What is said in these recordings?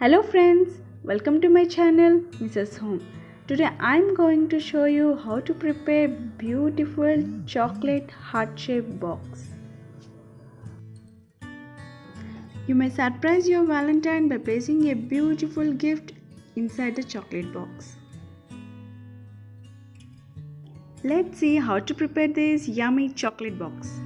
Hello friends, welcome to my channel Mrshome. Today I am going to show you how to prepare beautiful chocolate heart-shaped box. You may surprise your Valentine by placing a beautiful gift inside the chocolate box. Let's see how to prepare this yummy chocolate box.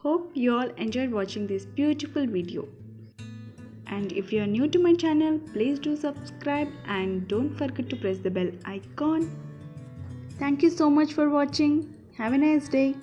Hope you all enjoyed watching this beautiful video. And if you are new to my channel, please do subscribe and don't forget to press the bell icon. Thank you so much for watching. Have a nice day.